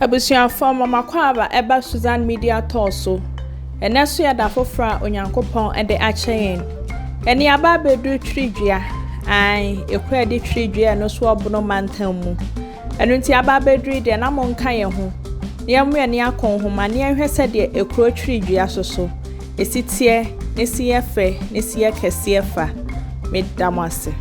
Abusuafo mama kwaba eba Sunyani Media Torso. Eneso ya da fofra onyankopon ede achen. Eni aba bedu tridua. Ai ekwa di tridua no so obono mantam mu. Enu nti aba bedu de na monka ye ho. Yemu ye ne akon ho ma ne ehwese de ekro tridua soso. Esitie, nesi efe, nesi ekese efa. Medamase.